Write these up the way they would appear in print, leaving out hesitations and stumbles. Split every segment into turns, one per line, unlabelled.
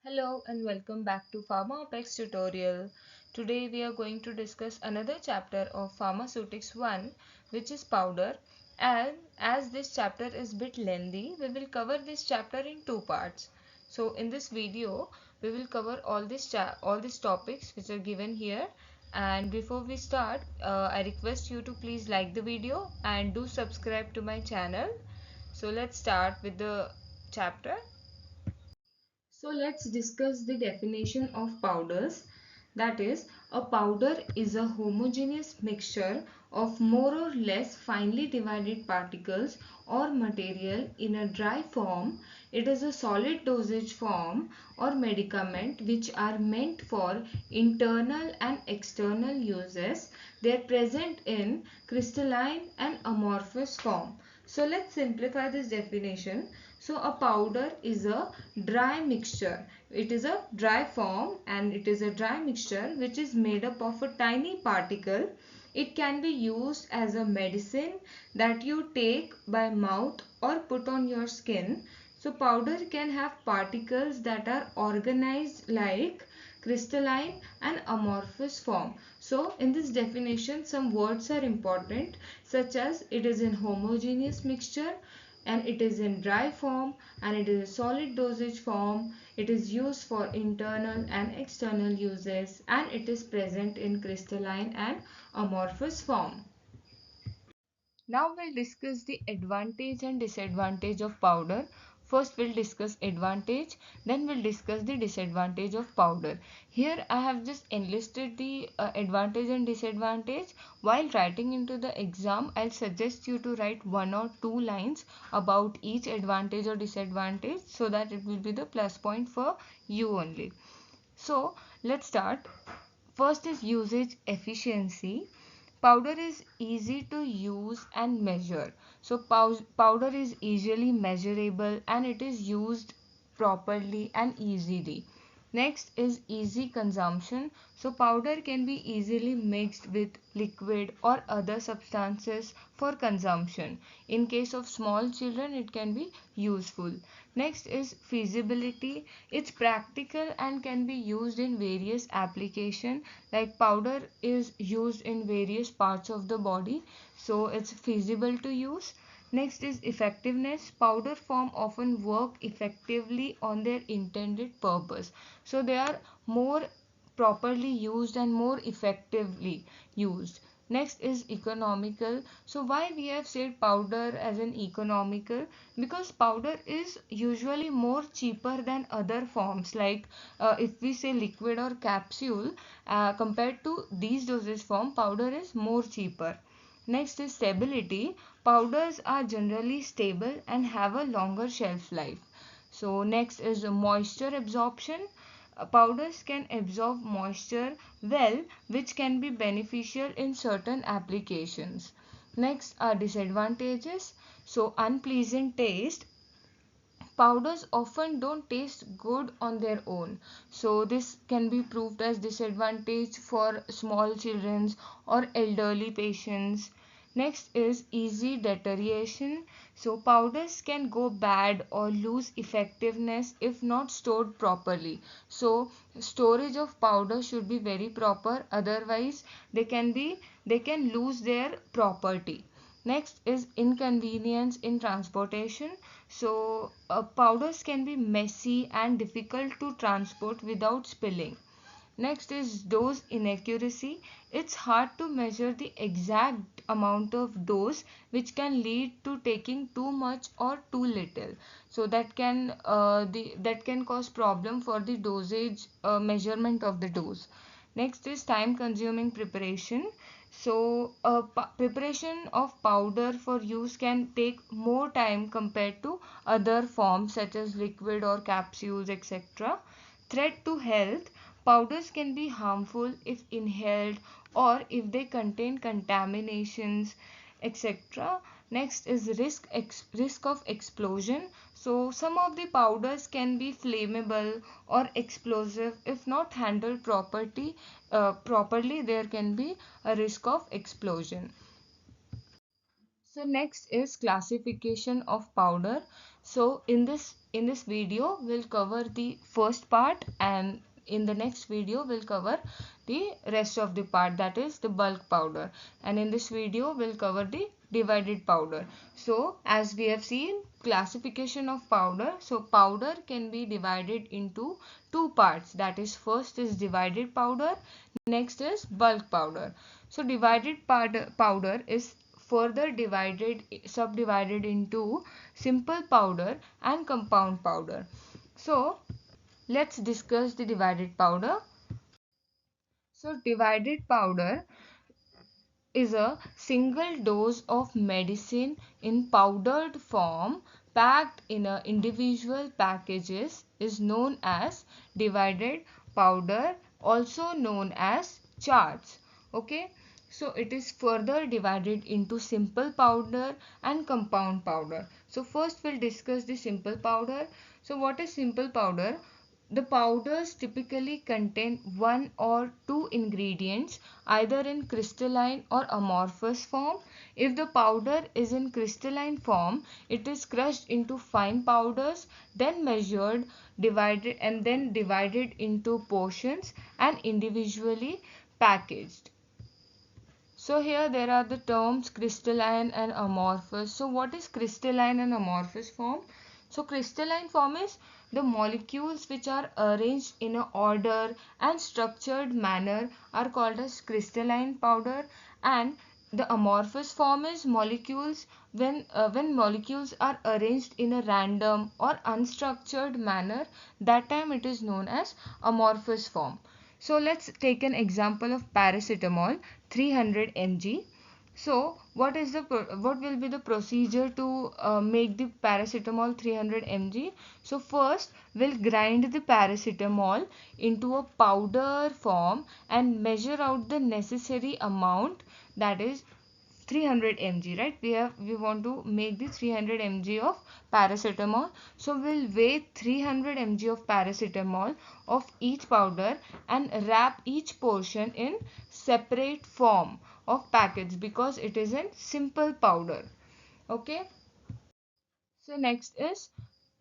Hello and welcome back to PharmaApex Tutorial. Today we are going to discuss another chapter of Pharmaceutics 1, which is powder. And as this chapter is a bit lengthy, we will cover this chapter in two parts. So in this video, we will cover all these topics which are given here. And before we start, I request you to please like the video and do subscribe to my channel. So let's start with the chapter. So let's discuss the definition of powders. That is, a powder is a homogeneous mixture of more or less finely divided particles or material in a dry form. It is a solid dosage form or medicament which are meant for internal and external uses. They are present in crystalline and amorphous form. So let's simplify this definition. So a powder is a dry mixture. It is a dry form and it is a dry mixture which is made up of a tiny particle. It can be used as a medicine that you take by mouth or put on your skin. So powder can have particles that are organized like crystalline and amorphous form. So in this definition some words are important, such as it is in homogeneous mixture, and it is in dry form, and it is a solid dosage form, it is used for internal and external uses, and it is present in crystalline and amorphous form. Now we'll discuss the advantage and disadvantage of powder. First we'll discuss advantage, then we'll discuss the disadvantage of powder. Here I have just enlisted the advantage and disadvantage. While writing into the exam, I'll suggest you to write one or two lines about each advantage or disadvantage so that it will be the plus point for you only. So let's start. First is usage efficiency. Powder is easy to use and measure. So powder is easily measurable and it is used properly and easily. Next is easy consumption. So powder can be easily mixed with liquid or other substances for consumption. In case of small children, it can be useful. Next is feasibility. It's practical and can be used in various applications. Like powder is used in various parts of the body, so it's feasible to use. Next is effectiveness. Powder form often work effectively on their intended purpose. So they are more properly used and more effectively used. Next is economical. So why we have said powder as an economical? Because powder is usually more cheaper than other forms, like if we say liquid or capsule, compared to these dosage form, powder is more cheaper. Next is stability. Powders are generally stable and have a longer shelf life. So next is moisture absorption. Powders can absorb moisture well, which can be beneficial in certain applications. Next are disadvantages. So unpleasant taste. Powders often don't taste good on their own, so this can be proved as disadvantage for small children or elderly patients. Next is easy deterioration. So powders can go bad or lose effectiveness if not stored properly. So storage of powder should be very proper, otherwise they can lose their property. Next is inconvenience in transportation. So powders can be messy and difficult to transport without spilling. Next is dose inaccuracy. It's hard to measure the exact amount of dose, which can lead to taking too much or too little. So that can cause problem for the dosage measurement of the dose. Next is time consuming preparation. So preparation of powder for use can take more time compared to other forms such as liquid or capsules, etc. Threat to health. Powders can be harmful if inhaled or if they contain contaminations, etc. Next is risk of explosion. So some of the powders can be flammable or explosive if not handled properly. There can be a risk of explosion. So next is classification of powder. So in this video we'll cover the first part, and in the next video we'll cover the rest of the part, that is the bulk powder, and in this video we'll cover the divided powder. So as we have seen, classification of powder, so powder can be divided into two parts, that is first is divided powder, next is bulk powder. So divided powder is further subdivided into simple powder and compound powder. So let's discuss the divided powder. So divided powder is a single dose of medicine in powdered form packed in a individual packages is known as divided powder, also known as charts. Okay, so it is further divided into simple powder and compound powder. So first we'll discuss the simple powder. So what is simple powder? The powders typically contain one or two ingredients either in crystalline or amorphous form. If the powder is in crystalline form, it is crushed into fine powders, then measured, divided into portions and individually packaged. So here there are the terms crystalline and amorphous. So what is crystalline and amorphous form? So crystalline form is the molecules which are arranged in an order and structured manner are called as crystalline powder, and the amorphous form is molecules when molecules are arranged in a random or unstructured manner, that time it is known as amorphous form. So let's take an example of paracetamol 300 mg. So what will be the procedure to make the paracetamol 300 mg? So first we'll grind the paracetamol into a powder form and measure out the necessary amount, that is 300 mg, right? We want to make the 300 mg of paracetamol. So we'll weigh 300 mg of paracetamol of each powder and wrap each portion in separate form of packets because it is in simple powder. Okay, so next is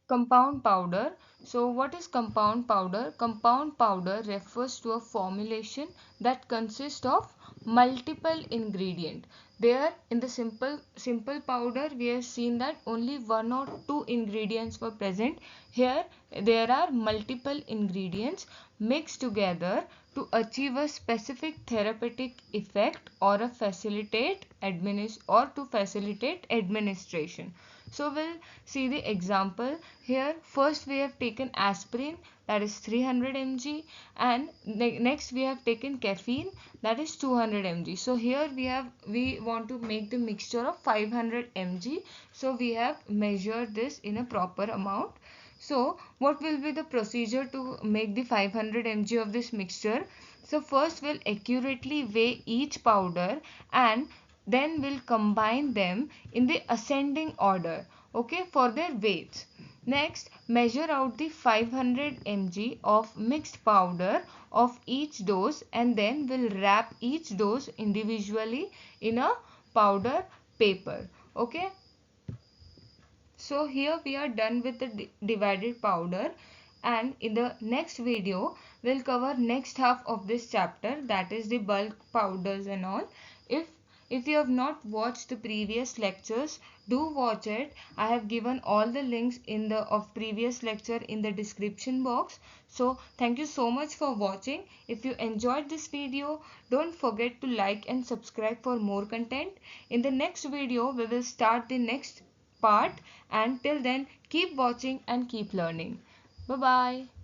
compound powder. So what is compound powder? Compound powder refers to a formulation that consists of multiple ingredient. There in the simple powder we have seen that only one or two ingredients were present. Here there are multiple ingredients mixed together to achieve a specific therapeutic effect or to facilitate administration. So we'll see the example here. First we have taken aspirin, that is 300 mg, and next we have taken caffeine, that is 200 mg. So here we want to make the mixture of 500 mg. So we have measured this in a proper amount. So what will be the procedure to make the 500 mg of this mixture? So first we'll accurately weigh each powder and then we'll combine them in the ascending order, okay, for their weights. Next, measure out the 500 mg of mixed powder of each dose and then we'll wrap each dose individually in a powder paper. Okay, so here we are done with the divided powder, and in the next video we'll cover next half of this chapter, that is the bulk powders and all. If you have not watched the previous lectures, do watch it. I have given all the links in the of previous lecture in the description box. So thank you so much for watching. If you enjoyed this video, don't forget to like and subscribe for more content. In the next video we will start the next part, and till then keep watching and keep learning. Bye bye.